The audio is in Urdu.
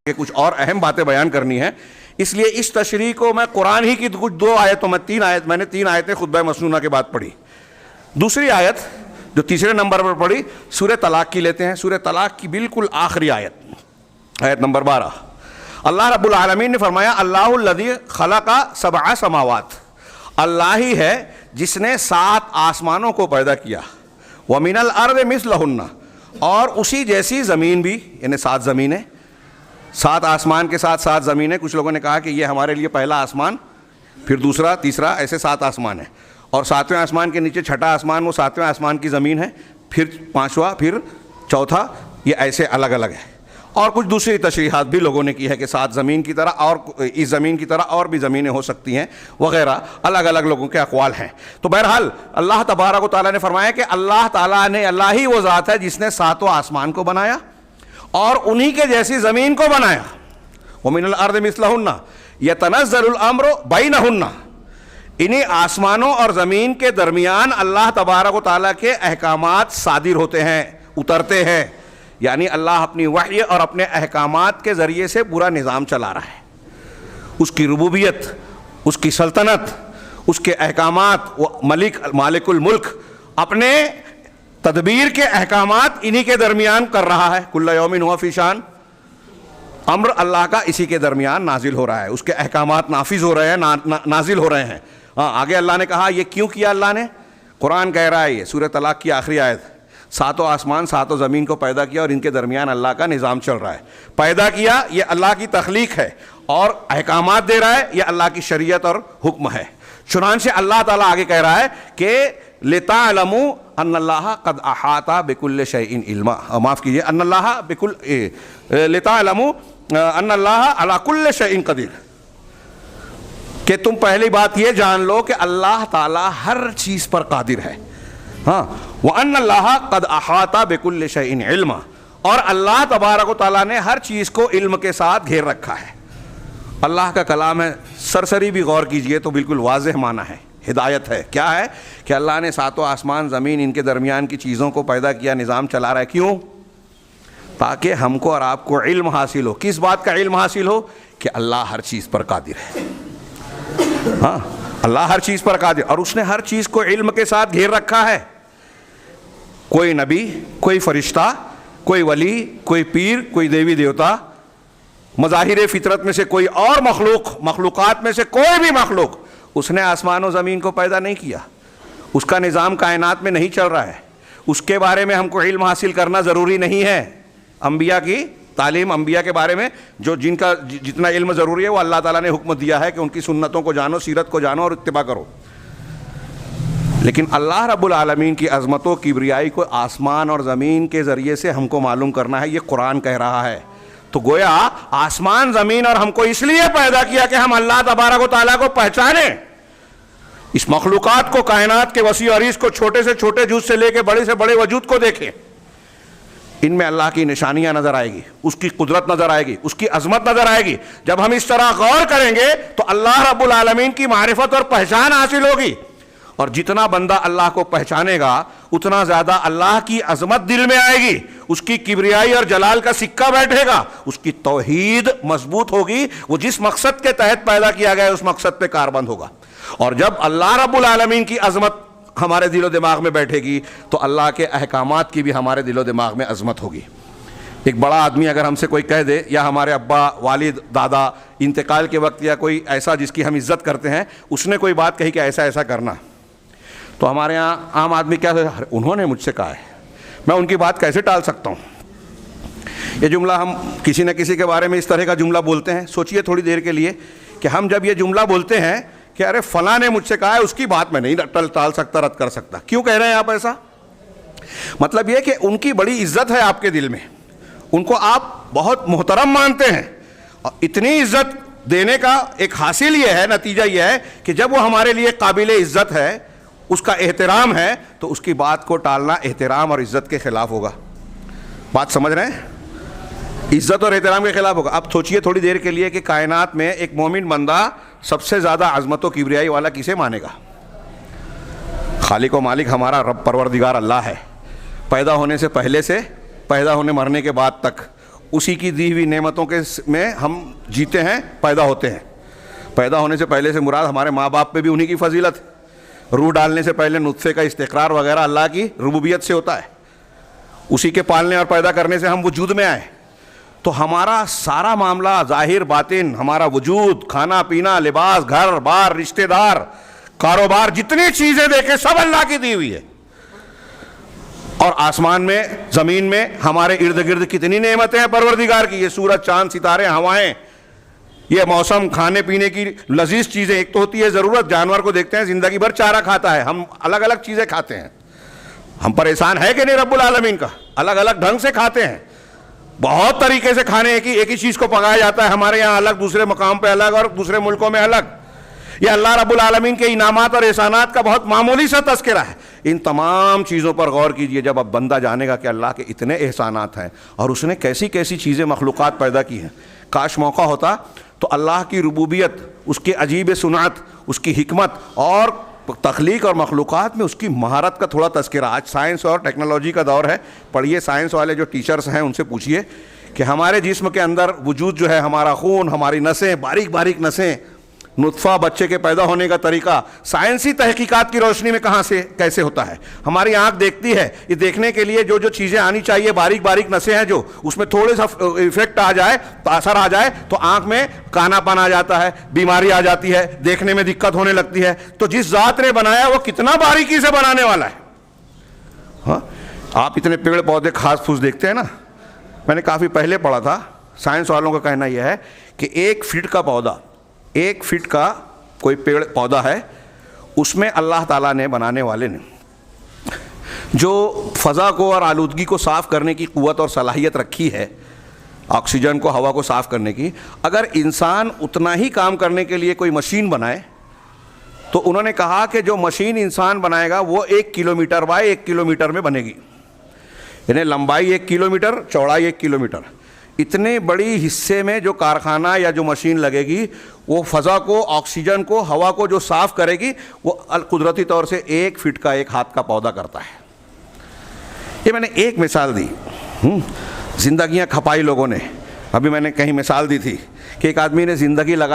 کہ کچھ اور اہم باتیں بیان کرنی ہیں، اس لیے اس تشریح کو میں قرآن ہی کی کچھ دو آیتوں میں میں نے تین آیتیں خطبہ مسنونہ کے بعد پڑھی. دوسری آیت جو تیسرے نمبر پر پڑھی سورہ طلاق کی لیتے ہیں. سورہ طلاق کی بالکل آخری آیت نمبر 12. اللہ رب العالمین نے فرمایا اللہ الذی خلق سبع سماوات، اللہ ہی ہے جس نے 7 آسمانوں کو پیدا کیا. ومن الارض مثلہن، اور اسی جیسی زمین بھی، یعنی 7 زمینیں، 7 آسمان کے ساتھ 7 زمینیں. کچھ لوگوں نے کہا کہ یہ ہمارے لیے پہلا آسمان، پھر دوسرا، تیسرا، ایسے 7 آسمان ہیں، اور 7ویں آسمان کے نیچے چھٹا آسمان وہ 7ویں آسمان کی زمین ہے، پھر 5واں، پھر چوتھا، یہ ایسے الگ الگ ہے. اور کچھ دوسری تشریحات بھی لوگوں نے کی ہے کہ 7 زمین کی طرح، اور اس زمین کی طرح اور بھی زمینیں ہو سکتی ہیں وغیرہ، الگ الگ لوگوں کے اقوال ہیں. تو بہرحال اللہ تبارک و تعالیٰ نے فرمایا کہ اللہ تعالیٰ نے، اللہ ہی وہ ذات ہے جس نے 7 آسمان کو بنایا اور انہی کے جیسی زمین کو بنایا. وَمِنَ الْأَرْضِ مِثْلَهُنَّ يَتَنَزَّلُ الْأَمْرُ بَيْنَهُنَّ، انہی آسمانوں اور زمین کے درمیان اللہ تبارک و تعالیٰ کے احکامات صادر ہوتے ہیں، اترتے ہیں. یعنی اللہ اپنی وحی اور اپنے احکامات کے ذریعے سے پورا نظام چلا رہا ہے. اس کی ربوبیت، اس کی سلطنت، اس کے احکامات، وہ مالک الملک اپنے تدبیر کے احکامات انہی کے درمیان کر رہا ہے. کل یوم ہوا فی شان، امر اللہ کا اسی کے درمیان نازل ہو رہا ہے، اس کے احکامات نافذ ہو رہے ہیں، نازل ہو رہے ہیں. آگے اللہ نے کہا یہ کیوں کیا اللہ نے؟ قرآن کہہ رہا ہے، یہ سورہ طلاق کی آخری آیت، 7 آسمان 7 زمین کو پیدا کیا اور ان کے درمیان اللہ کا نظام چل رہا ہے. پیدا کیا یہ اللہ کی تخلیق ہے، اور احکامات دے رہا ہے یہ اللہ کی شریعت اور حکم ہے. چنانچہ اللہ تعالیٰ آگے کہہ رہا ہے کہ لِتَعْلَمُوا أَنَّ اللَّهَ قَدْ أَحَاطَ بِكُلِّ شَيْءٍ عِلْمًا، معاف کیجیے، أَنَّ اللَّهَ لِتَعْلَمُوا أَنَّ اللَّهَ عَلَى كُلِّ شَيْءٍ قَدِيرٌ، کہ تم پہلی بات یہ جان لو کہ اللہ تعالیٰ ہر چیز پر قادر ہے. ہاں، وَأَنَّ اللَّهَ قَدْ أَحَاطَ بِكُلِّ شَيْءٍ عِلْمًا، اور اللہ تبارک و تعالیٰ نے ہر چیز کو علم کے ساتھ گھیر رکھا ہے. اللہ کا کلام ہے، سرسری بھی غور کیجئے تو بالکل واضح معنی ہے، ہدایت ہے. کیا ہے کہ اللہ نے 7 آسمان زمین ان کے درمیان کی چیزوں کو پیدا کیا، نظام چلا رہا ہے. کیوں؟ تاکہ ہم کو اور آپ کو علم حاصل ہو. کس بات کا علم حاصل ہو؟ کہ اللہ ہر چیز پر قادر ہے. ہاں، اللہ ہر چیز پر قادر، اور اس نے ہر چیز کو علم کے ساتھ گھیر رکھا ہے. کوئی نبی، کوئی فرشتہ، کوئی ولی، کوئی پیر، کوئی دیوی دیوتا، مظاہر فطرت میں سے کوئی اور مخلوقات میں سے کوئی بھی مخلوق، اس نے آسمان و زمین کو پیدا نہیں کیا. اس کا نظام کائنات میں نہیں چل رہا ہے. اس کے بارے میں ہم کو علم حاصل کرنا ضروری نہیں ہے. انبیاء کی تعلیم، انبیاء کے بارے میں جن کا جتنا علم ضروری ہے وہ اللہ تعالیٰ نے حکم دیا ہے کہ ان کی سنتوں کو جانو، سیرت کو جانو اور اتباع کرو. لیکن اللہ رب العالمین کی عظمت و کبریائی کو آسمان اور زمین کے ذریعے سے ہم کو معلوم کرنا ہے. یہ قرآن کہہ رہا ہے. تو گویا آسمان زمین اور ہم کو اس لیے پیدا کیا کہ ہم اللہ تبارک و تعالیٰ کو پہچانیں، اس مخلوقات کو، کائنات کے وسیع عریض کو، چھوٹے سے چھوٹے جز سے لے کے بڑے سے بڑے وجود کو دیکھیں. ان میں اللہ کی نشانیاں نظر آئے گی، اس کی قدرت نظر آئے گی، اس کی عظمت نظر آئے گی. جب ہم اس طرح غور کریں گے تو اللہ رب العالمین کی معرفت اور پہچان حاصل ہوگی. اور جتنا بندہ اللہ کو پہچانے گا اتنا زیادہ اللہ کی عظمت دل میں آئے گی، اس کی کبریائی اور جلال کا سکہ بیٹھے گا، اس کی توحید مضبوط ہوگی. وہ جس مقصد کے تحت پیدا کیا گیا ہے اس مقصد پہ کاربند ہوگا. اور جب اللہ رب العالمین کی عظمت ہمارے دل و دماغ میں بیٹھے گی تو اللہ کے احکامات کی بھی ہمارے دل و دماغ میں عظمت ہوگی. ایک بڑا آدمی اگر ہم سے کوئی کہہ دے، یا ہمارے ابا، والد، دادا انتقال کے وقت، یا کوئی ایسا جس کی ہم عزت کرتے ہیں، اس نے کوئی بات کہی کہ ایسا ایسا کرنا، تو ہمارے ہاں عام آدمی کیا ہے، انہوں نے مجھ سے کہا ہے، میں ان کی بات کیسے ٹال سکتا ہوں. یہ جملہ ہم کسی نہ کسی کے بارے میں اس طرح کا جملہ بولتے ہیں. سوچئے تھوڑی دیر کے لیے کہ ہم جب یہ جملہ بولتے ہیں کہ ارے فلاں نے مجھ سے کہا ہے، اس کی بات میں نہیں ٹال سکتا، رد کر سکتا، کیوں کہہ رہے ہیں آپ ایسا؟ مطلب یہ کہ ان کی بڑی عزت ہے آپ کے دل میں، ان کو آپ بہت محترم مانتے ہیں. اور اتنی عزت دینے کا ایک حاصل یہ ہے، نتیجہ یہ ہے کہ جب وہ ہمارے لیے قابل عزت ہے، اس کا احترام ہے، تو اس کی بات کو ٹالنا احترام اور عزت کے خلاف ہوگا. بات سمجھ رہے ہیں؟ عزت اور احترام کے خلاف ہوگا. اب سوچئے تھوڑی دیر کے لیے کہ کائنات میں ایک مومن بندہ سب سے زیادہ عظمت و کبریائی والا کسے مانے گا؟ خالق و مالک ہمارا رب پروردگار اللہ ہے. پیدا ہونے سے پہلے سے پیدا ہونے مرنے کے بعد تک اسی کی دی ہوئی نعمتوں کے میں ہم جیتے ہیں، پیدا ہوتے ہیں۔ پیدا ہونے سے پہلے سے مراد ہمارے ماں باپ پہ بھی انہی کی فضیلت ہے۔ روح ڈالنے سے پہلے نطفے کا استقرار وغیرہ اللہ کی ربوبیت سے ہوتا ہے، اسی کے پالنے اور پیدا کرنے سے ہم وجود میں آئے۔ تو ہمارا سارا معاملہ ظاہر باطن، ہمارا وجود، کھانا پینا، لباس، گھر بار، رشتہ دار، کاروبار، جتنی چیزیں دیکھیں سب اللہ کی دی ہوئی ہے۔ اور آسمان میں، زمین میں ہمارے ارد گرد کتنی نعمتیں ہیں پروردگار کی، یہ سورج، چاند، ستارے، ہوائیں، یہ موسم، کھانے پینے کی لذیذ چیزیں۔ ایک تو ہوتی ہے ضرورت، جانور کو دیکھتے ہیں زندگی بھر چارہ کھاتا ہے، ہم الگ الگ چیزیں کھاتے ہیں، ہم پریشان ہے کہ نہیں رب العالمین کا، الگ الگ ڈھنگ سے کھاتے ہیں، بہت طریقے سے کھانے ایک ہی چیز کو پکایا جاتا ہے، ہمارے یہاں الگ، دوسرے مقام پہ الگ اور دوسرے ملکوں میں الگ۔ یہ اللہ رب العالمین کے انعامات اور احسانات کا بہت معمولی سا تذکرہ ہے۔ ان تمام چیزوں پر غور کیجئے، جب اب بندہ جانے گا کہ اللہ کے اتنے احسانات ہیں اور اس نے کیسی کیسی چیزیں مخلوقات پیدا کی ہیں۔ کاش موقع ہوتا تو اللہ کی ربوبیت، اس کی عجیب صنعت، اس کی حکمت اور تخلیق اور مخلوقات میں اس کی مہارت کا تھوڑا تذکرہ۔ آج سائنس اور ٹیکنالوجی کا دور ہے، پڑھیے سائنس والے جو ٹیچرز ہیں ان سے پوچھئے کہ ہمارے جسم کے اندر وجود جو ہے، ہمارا خون، ہماری نسیں، باریک باریک نسیں، نطفہ، بچے کے پیدا ہونے کا طریقہ سائنسی تحقیقات کی روشنی میں کہاں سے کیسے ہوتا ہے۔ ہماری آنکھ دیکھتی ہے، یہ دیکھنے کے لیے جو چیزیں آنی چاہیے، باریک باریک نسیں ہیں جو، اس میں تھوڑے سا ایفیکٹ آ جائے، اثر آ جائے تو آنکھ میں کانا پن آ جاتا ہے، بیماری آ جاتی ہے، دیکھنے میں دقت ہونے لگتی ہے۔ تو جس ذات نے بنایا وہ کتنا باریکی سے بنانے والا ہے۔ ہاں، آپ اتنے پیڑ پودے گھاس پھوس دیکھتے ہیں نا، میں نے کافی پہلے پڑھا تھا، سائنس والوں کا کہنا یہ ہے کہ 1 فٹ کا پودا، 1 فٹ کا کوئی پیڑ پودا ہے، اس میں اللہ تعالیٰ نے، بنانے والے نے، جو فضا کو اور آلودگی کو صاف کرنے کی قوت اور صلاحیت رکھی ہے، آکسیجن کو، ہوا کو صاف کرنے کی، اگر انسان اتنا ہی کام کرنے کے لیے کوئی مشین بنائے تو انہوں نے کہا کہ جو مشین انسان بنائے گا وہ 1 کلومیٹر بائی 1 کلومیٹر میں بنے گی، یعنی لمبائی 1 کلومیٹر، چوڑائی 1 کلومیٹر۔ اتنے بڑی حصے میں جو کارخانہ یا جو مشین لگے گی، وہ فضا کو، آکسیجن کو، ہوا کو جو صاف کرے گی، وہ قدرتی طور سے 1 فٹ کا 1 ہاتھ کا پودا کرتا ہے۔ یہ میں نے ایک مثال دی، زندگیاں کھپائی لوگوں نے۔ ابھی میں نے کہیں مثال دی تھی کہ ایک آدمی نے زندگی لگا